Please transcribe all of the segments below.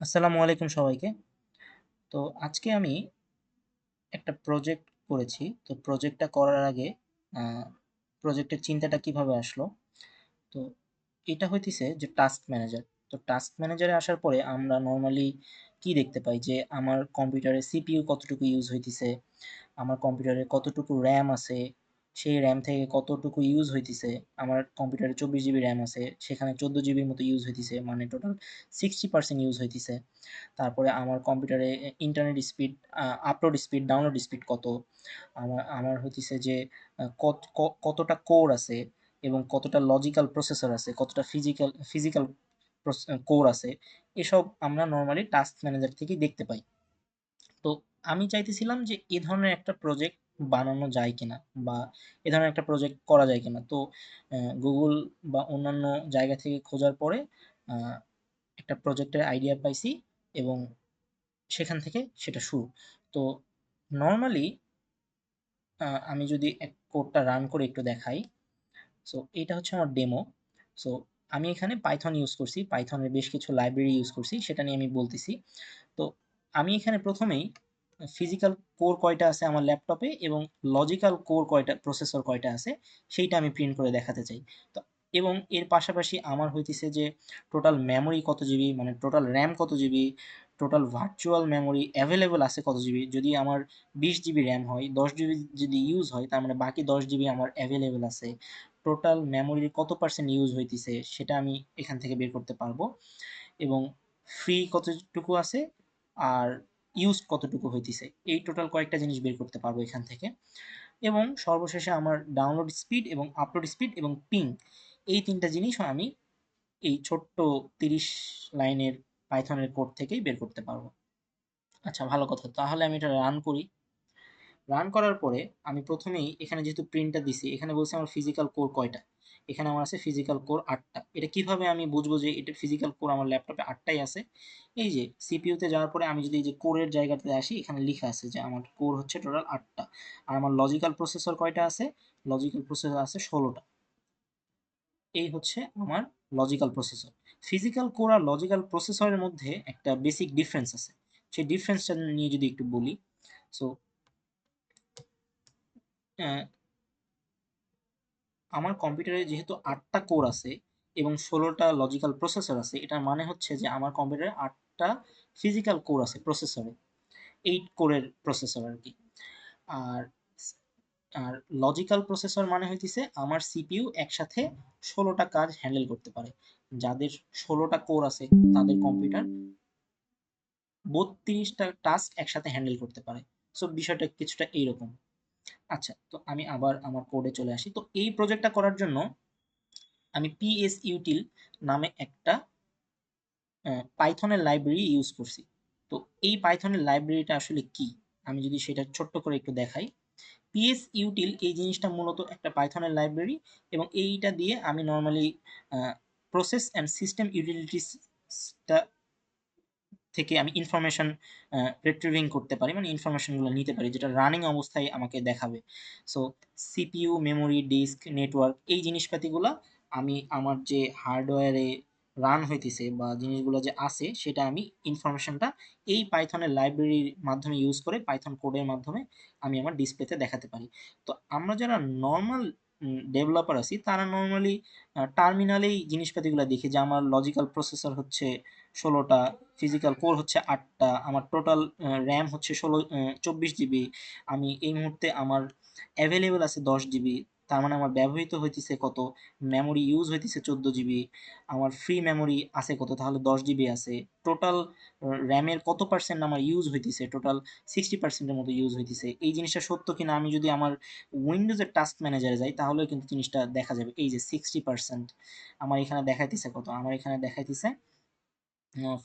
আসসালামু আলাইকুম সবাইকে। তো আজকে আমি একটা প্রজেক্ট করেছি। তো প্রজেক্টটা করার আগে আ প্রজেক্টের চিন্তাটা কিভাবে আসলো? তো এটা হইতেছে যে টাস্ক ম্যানেজার। তো টাস্ক ম্যানেজারে আসার পরে আমরা নরমালি কি দেখতে পাই যে আমার কম্পিউটারে সিপিইউ কতটুকু ইউজ হইতেছে, আমার কম্পিউটারে কতটুকু RAM আছে, সেই RAM থেকে কতটুকু ইউজ হইতেছে। আমার কম্পিউটারে ২৪ জিবি RAM আছে, সেখানে ১৪ জিবির মতো ইউজ হইতেছে। মানে টোটাল 60% ইউজ হইতেছে। তারপরে আমার কম্পিউটারে internet speed, upload speed, download speed কত, আমার আমার হইতেছে যে কতটা কোর আছে এবং কতটা লজিক্যাল প্রসেসর আছে, কতটা ফিজিক্যাল কোর আছে, এসব আমরা নর্মালি টাস্ক ম্যানেজার থেকেই দেখতে পাই। তো আমি চাইতেছিলাম যে এ ধরনের একটা প্রজেক্ট বানানো যায় কিনা, বা এ ধরনের একটা প্রজেক্ট করা যায় কিনা। তো গুগল বা অন্যান্য জায়গা থেকে খোঁজার পরে আহ, একটা প্রজেক্টের আইডিয়া পাইছি এবং সেখান থেকে সেটা শুরু। তো নরমালি আমি যদি কোডটা রান করে একটু দেখাই। সো এটা হচ্ছে আমার ডেমো। সো আমি এখানে পাইথন ইউজ করছি, পাইথনের বেশ কিছু লাইব্রেরি ইউজ করছি, সেটা নিয়ে আমি বলতেছি। তো আমি এখানে প্রথমেই ফিজিক্যাল কোর কয়টা আছে আমার ল্যাপটপে এবং লজিক্যাল কোর কয়টা, প্রসেসর কয়টা আছে, সেইটা আমি প্রিন্ট করে দেখাতে চাই। তো এবং এর পাশাপাশি আমার হইতেছে যে টোটাল মেমোরি কত জিবি, মানে টোটাল র্যাম কত GB, total virtual memory available আছে কত জিবি। যদি আমার ২০ জিবি র্যাম হয়, ১০ জিবি যদি ইউজ হয়, তার মানে বাকি ১০ জিবি আমার অ্যাভেলেবল আছে। টোটাল মেমোরির কত পার্সেন্ট ইউজ হইতেছে সেটা আমি এখান থেকে বের করতে পারবো, এবং ফ্রি কতটুকু আছে আর ইউজ কতটুকু হইতেছে, এই টোটাল কয়েকটা জিনিস বের করতে পারবো এখান থেকে। এবং সর্বশেষে আমার ডাউনলোড স্পিড এবং আপলোড স্পিড এবং পিং, এই তিনটা জিনিসও আমি এই ছোট্ট ৩০ লাইনের পাইথনের কোড থেকেই বের করতে পারবো। আচ্ছা, ভালো কথা। তাহলে আমি এটা রান করি। রান করার পরে আমি প্রথমেই এখানে যেহেতু প্রিন্টটা দিছি, এখানে বলছে আমার ফিজিক্যাল কোর কয়টা। এখানে আমার আছে ফিজিক্যাল কোর ৮টা। এটা কিভাবে আমি বুঝবো যে এটা ফিজিক্যাল কোর আমার ল্যাপটপে ৮টাই আছে? এই যে সিপিইউতে যাওয়ার পরে আমি যদি এই যে কোরের জায়গাটাতে আসি, এখানে লিখা আছে যে আমার কোর হচ্ছে টোটাল ৮টা। আর আমার লজিক্যাল প্রসেসর কয়টা আছে? লজিক্যাল প্রসেসর আছে ১৬টা। এই হচ্ছে আমার লজিক্যাল প্রসেসর। ফিজিক্যাল কোর আর লজিক্যাল প্রসেসরের মধ্যে একটা বেসিক ডিফারেন্স আছে। সেই ডিফারেন্সটা নিয়ে যদি একটু বলি। সো আমার কম্পিউটারে যেহেতু ৮টা কোর আছে এবং ১৬টা লজিক্যাল প্রসেসর আছে, এটার মানে হচ্ছে যে আমার কম্পিউটারে ৮টা ফিজিক্যাল কোর আছে প্রসেসরে। ৮ কোরের প্রসেসর আর কি। আর আর লজিক্যাল প্রসেসর মানে হইতেছে আমার সিপিইউ একসাথে ১৬টা কাজ হ্যান্ডেল করতে পারে। যাদের ১৬টা কোর আছে তাদের কম্পিউটার ৩২টা টাস্ক একসাথে হ্যান্ডেল করতে পারে। সো বিষয়টা কিছুটা এইরকম। আচ্ছা, তো আমি আবার আমার কোডে চলে আসি। তো এই প্রজেক্টটা করার জন্য আমি PSUtil নামে একটা পাইথনের লাইব্রেরি ইউজ করছি। তো এই পাইথনের লাইব্রেরিটা আসলে কি? আমি যদি সেটা ছোট্ট করে একটু দেখাই। PSUtil এই জিনিসটা মূলত একটা পাইথনের লাইব্রেরি, এবং এইটা দিয়ে আমি নরমালি প্রসেস অ্যান্ড সিস্টেম ইউটিলিটিসটা থেকে আমি ইনফরমেশন রিট্রিভিং করতে পারি, মানে ইনফরমেশনগুলো নিতে পারি যেটা রানিং অবস্থায় আমাকে দেখাবে। So CPU, memory, disk, network, এই জিনিসপাতিগুলা আমি আমার যে হার্ডওয়্যারে রান হইতেছে বা জিনিসগুলো যে আছে, সেটা আমি ইনফরমেশনটা এই পাইথনের লাইব্রেরির মাধ্যমে ইউজ করে, পাইথন কোডের মাধ্যমে আমি আমার ডিসপ্লেতে দেখাতে পারি। তো আমরা যারা নর্মাল ডেভেলপার আছি, তারা নর্মালি টার্মিনালেই জিনিসপাতিগুলো দেখি যে আমার লজিক্যাল প্রসেসর হচ্ছে ১৬টা, ফিজিক্যাল কোর হচ্ছে ৮টা, আমার টোটাল র্যাম হচ্ছে ২৪ জিবি, আমি এই মুহূর্তে আমার অ্যাভেলেবল আছে ১০ জিবি, তার মানে আমার ব্যবহৃত হইতেছে কত, মেমোরি ইউজ হইতেছে ১৪ জিবি, আমার ফ্রি মেমোরি আছে কত, তাহলে ১০ জিবি আছে, টোটাল র্যামের কত পার্সেন্ট আমার ইউজ হইতেছে, টোটাল 60%-এর মতো ইউজ হইতেছে। এই জিনিসটা সত্য কিনা আমি যদি আমার উইন্ডোজের টাস্ক ম্যানেজারে যাই, তাহলেও কিন্তু জিনিসটা দেখা যাবে। এই যে 60% আমার এখানে দেখাইতেছে কত, আমার এখানে দেখাইতেছে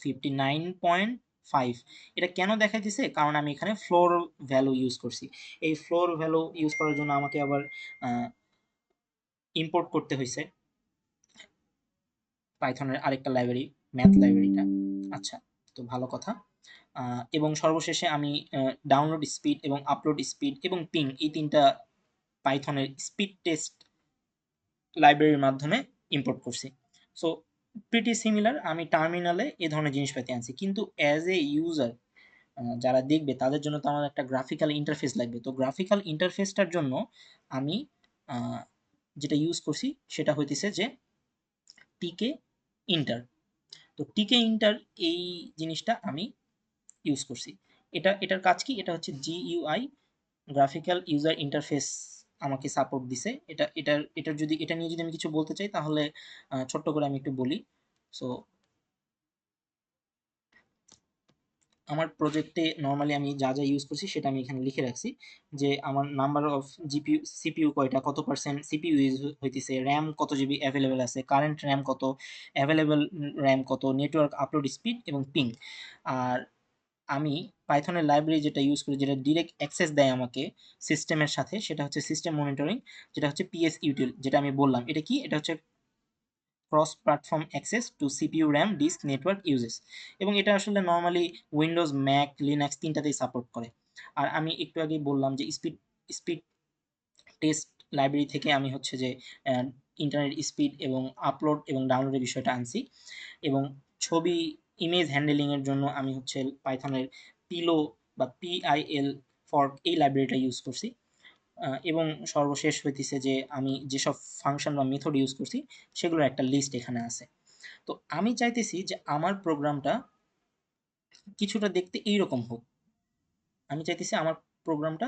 59.5। এটা কেন দেখাইতেছে? কারণ আমি এখানে ফ্লোর ভ্যালু ইউজ করছি। এই ফ্লোর ভ্যালু ইউজ করার জন্য আমাকে আবার ইম্পোর্ট করতে হয়েছে পাইথনের আরেকটা লাইব্রেরি, ম্যাথ লাইব্রেরিটা। আচ্ছা, তো ভালো কথা। এবং সর্বশেষে আমি ডাউনলোড স্পিড এবং আপলোড স্পিড এবং পিং, এই তিনটা পাইথনের স্পিড টেস্ট লাইব্রেরির মাধ্যমে ইম্পোর্ট করছি। সো প্রিটি সিমিলার, আমি টার্মিনালে এ ধরনের জিনিসপাতি আনছি, কিন্তু অ্যাজ এ ইউজার যারা দেখবে তাদের জন্য তো আমার একটা গ্রাফিক্যাল ইন্টারফেস লাগবে। তো গ্রাফিক্যাল ইন্টারফেসটার জন্য আমি যেটা ইউজ করছি সেটা হইতেছে যে টিকে ইন্টার। তো টিকে ইন্টার এই জিনিসটা আমি ইউজ করছি। এটার কাজ কি? এটা হচ্ছে জিইউআই, গ্রাফিক্যাল ইউজার ইন্টারফেস আমাকে সাপোর্ট দিছে। এটার যদি এটা নিয়ে যদি আমি কিছু বলতে চাই তাহলে ছোট্ট করে আমি একটু বলি। সো আমার প্রজেক্টে নরমালি আমি যা যা ইউজ করছি সেটা আমি এখানে লিখে রাখছি, যে আমার নাম্বার অফ জিপিইউ সিপিইউ কয়টা, কত পার্সেন্ট সিপিইউ ইউজ হইতেছে, র্যাম কত জিবি অ্যাভেলেবেল আছে, কারেন্ট র্যাম কত, অ্যাভেলেবেল র্যাম কত, নেটওয়ার্ক আপলোড স্পিড এবং পিং। আর আমি পাইথনের লাইব্রেরি যেটা ইউজ করি, যেটা ডিরেক্ট অ্যাক্সেস দেয় আমাকে সিস্টেমের সাথে, সেটা হচ্ছে সিস্টেম মনিটরিং, যেটা হচ্ছে পিএস ইউটিল, যেটা আমি বললাম। এটা কি? এটা হচ্ছে cross platform access to CPU RAM disk network usage, এবং এটা আসলে নর্মালি উইন্ডোজ ম্যাক লিনাক্স তিনটাতেই সাপোর্ট করে। আর আমি একটু আগেই বললাম যে স্পিড টেস্ট লাইব্রেরি থেকে আমি হচ্ছে যে ইন্টারনেট স্পিড এবং আপলোড এবং ডাউনলোডের বিষয়টা আনছি, এবং ছবি ইমেজ হ্যান্ডেলিংয়ের জন্য আমি হচ্ছে পাইথনের পিলো বা পিআইএল ফর্ক এই লাইব্রেরিটা ইউজ করছি। এবং সর্বশেষ হইতেছে যে আমি যেসব ফাংশন বা মেথড ইউজ করছি সেগুলোর একটা লিস্ট এখানে আছে। তো আমি চাইতেছি যে আমার প্রোগ্রামটা কিছুটা দেখতে এইরকম হোক। আমি চাইতেছি আমার প্রোগ্রামটা,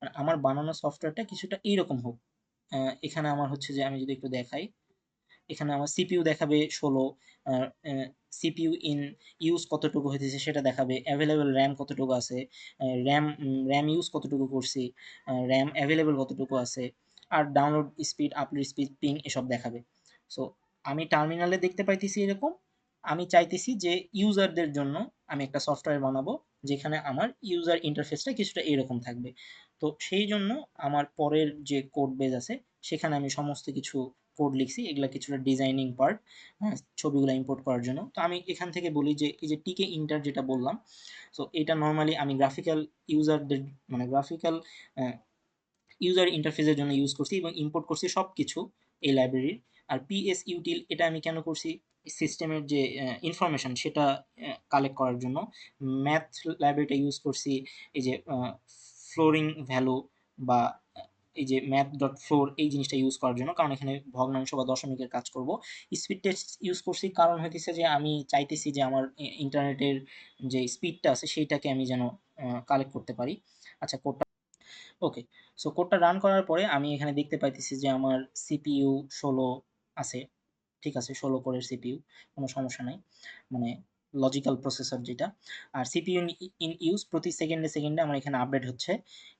মানে আমার বানানো সফটওয়্যারটা কিছুটা এইরকম হোক। এখানে আমার হচ্ছে যে আমি যদি একটু দেখাই, এখানে আমার সিপিইউ দেখাবে 16, সিপিইউ ইন ইউজ কতটুকু হইতেছে সেটা দেখাবে, অ্যাভেলেবল র্যাম কতটুকু আছে, র্যাম ইউজ কতটুকু করছি, র্যাম অ্যাভেলেবল কতটুকু আছে, আর download speed, upload speed, ping এসব দেখাবে। সো আমি টার্মিনালে দেখতে পাইতেছি এরকম। আমি চাইতেছি যে ইউজারদের জন্য আমি একটা সফটওয়্যার বানাবো যেখানে আমার ইউজার ইন্টারফেসটা কিছুটা এরকম থাকবে। তো সেই জন্য আমার পরের যে কোড বেজ আছে সেখানে আমি সমস্ত কিছু কোড লিখছি, এগুলা কিছুটা ডিজাইনিং পার্ট, হ্যাঁ, ছবিগুলো ইম্পোর্ট করার জন্য। তো আমি এখান থেকে বলি যে এই যে টিকে ইন্টার যেটা বললাম, সো এটা নর্মালি আমি গ্রাফিক্যাল ইউজারদের, মানে গ্রাফিক্যাল ইউজার ইন্টারফেসের জন্য ইউজ করছি এবং ইম্পোর্ট করছি সব কিছু এই লাইব্রেরির। আর পিএস ইউটিল এটা আমি কেন করছি? সিস্টেমের যে ইনফরমেশন সেটা কালেক্ট করার জন্য। ম্যাথ লাইব্রেরিটা ইউজ করছি এই যে ফ্লোরিং ভ্যালু বা এই যে ম্যাথ ডট ফ্লোর এই জিনিসটা ইউজ করার জন্য, কারণ এখানে ভগ্নাংশ বা দশমিকের কাজ করব। স্পিড টেস্ট ইউজ করছি কারণ হইতেছে যে আমি চাইতেছি যে আমার ইন্টারনেটের যে স্পিডটা আছে সেইটাকে আমি যেন কালেক্ট করতে পারি। আচ্ছা, কোডটা ওকে। সো কোডটা রান করার পরে আমি এখানে দেখতে পাইতেছি যে আমার সিপিইউ 16 আছে। ঠিক আছে, 16 কোরের সিপিইউ, কোনো সমস্যা নাই। মানে লজিক্যাল প্রসেসর যেটা। আর সিপিইউ ইন ইউজ প্রতি সেকেন্ডে সেকেন্ডে আমার এখানে আপডেট হচ্ছে।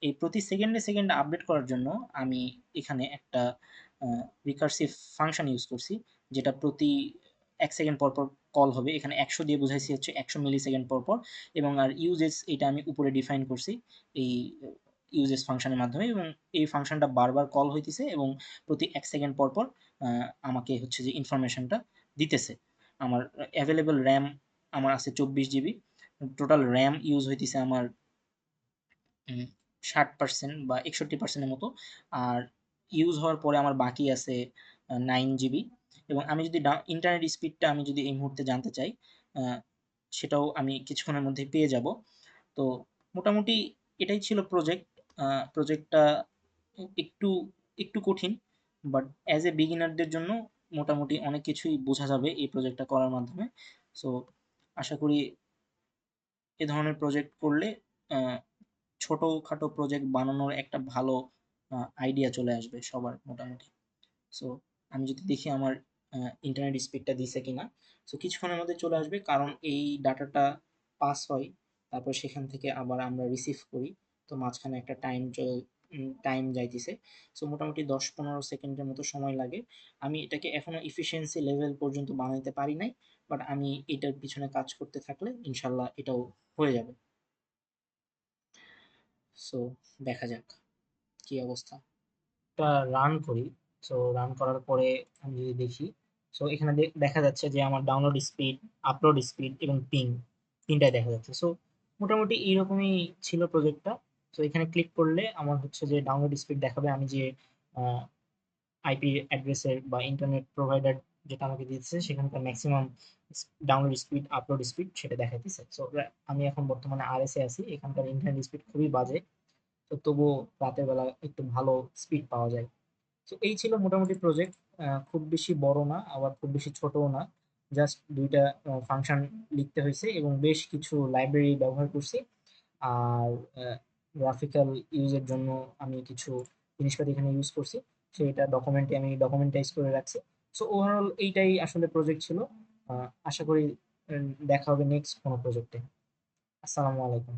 এই প্রতি সেকেন্ডে সেকেন্ডে আপডেট করার জন্য আমি এখানে একটা রিকার্সিভ ফাংশন ইউজ করছি, যেটা প্রতি 1 সেকেন্ড পর পর কল হবে। এখানে 100 দিয়ে বুঝাইছি হচ্ছে 100 মিলি সেকেন্ড পর পর, এবং আর ইউজেস এটা আমি উপরে ডিফাইন করছি এই ইউজেস ফাংশনের মাধ্যমে, এবং এই ফাংশনটা বারবার কল হইতেছে এবং প্রতি 1 সেকেন্ড পর পর আমাকে হচ্ছে যে ইনফরমেশনটা দিতেছে। আমার অ্যাভেলেবল র্যাম আমার আছে 24 জিবি। টোটাল র্যাম ইউজ হইতেছে আমার 60% বা 61% মতো। আর ইউজ হওয়ার পরে আমার বাকি আছে 9 জিবি। এবং আমি যদি ইন্টারনেট স্পিডটা আমি যদি এই মুহূর্তে জানতে চাই, আহ, সেটাও আমি কিছুক্ষণের মধ্যে পেয়ে যাব। তো মোটামুটি এটাই ছিল প্রজেক্ট। প্রজেক্টটা একটু একটু কঠিন, বাট অ্যাজ এ বিগিনারদের জন্য মোটামুটি অনেক কিছুই বোঝা যাবে এই প্রজেক্টটা করার মাধ্যমে। সো আশা করি এ ধরনের প্রজেক্ট করলে আহ, ছোটখাটো প্রজেক্ট বানানোর একটা ভালো আইডিয়া চলে আসবে সবার মোটামুটি। সো আমি যদি দেখি আমার ইন্টারনেট স্পিডটা দিছে কিনা। সো কিছুক্ষণের মধ্যে চলে আসবে, কারণ এই ডাটাটা পাস হয়, তারপর সেখান থেকে আবার আমরা রিসিভ করি। তো মাঝখানে একটা টাইম যাইতেছে। সো মোটামুটি 10-15 সেকেন্ডের মতো সময় লাগে। আমি এটাকে এখনো ইফিসিয়েন্সি লেভেল পর্যন্ত বানাইতে পারি নাই, বাট আমি এটার পিছনে কাজ করতে থাকলে ইনশাল্লাহ এটাও হয়ে যাবে। সো দেখা যাক কি অবস্থা। টা রান করি। সো রান করার পরে আমি যদি দেখি, সো এখানে দেখা যাচ্ছে যে আমার ডাউনলোড স্পিড, আপলোড স্পিড এবং পিং তিনটাই দেখা যাচ্ছে। সো মোটামুটি এইরকমই ছিল প্রজেক্টটা। তো এখানে ক্লিক করলে আমার হচ্ছে যে ডাউনলোড স্পিড দেখাবে, আমি যে আইপি অ্যাড্রেসের বা ইন্টারনেট প্রোভাইডার যেটা আমাকে দিয়েছে সেখানকার maximum download speed, upload speed সেটা দেখাইতেছে। সো আমি এখন বর্তমানে আরএস এ আছি। এখানকার ইন্টারনেট স্পিড খুবই বাজে। তো তবুও রাতের বেলা একটু ভালো স্পিড পাওয়া যায়। তো এই ছিল মোটামুটি প্রজেক্ট। খুব বেশি বড় না, আবার খুব বেশি ছোটও না। জাস্ট ২ টা ফাংশন লিখতে হইছে এবং বেশ কিছু লাইব্রেরি ব্যবহার করছি। আর গ্রাফিক্যাল ইউজের জন্য আমি কিছু জিনিসপাতি এখানে ইউজ করছি। সেটা ডকুমেন্টে আমি ডকুমেন্টাইজ করে রাখছি। সো ওভারঅল এইটাই আসলে প্রজেক্ট ছিল। আশা করি দেখা হবে নেক্সট কোনো প্রজেক্টে। আসসালামু আলাইকুম।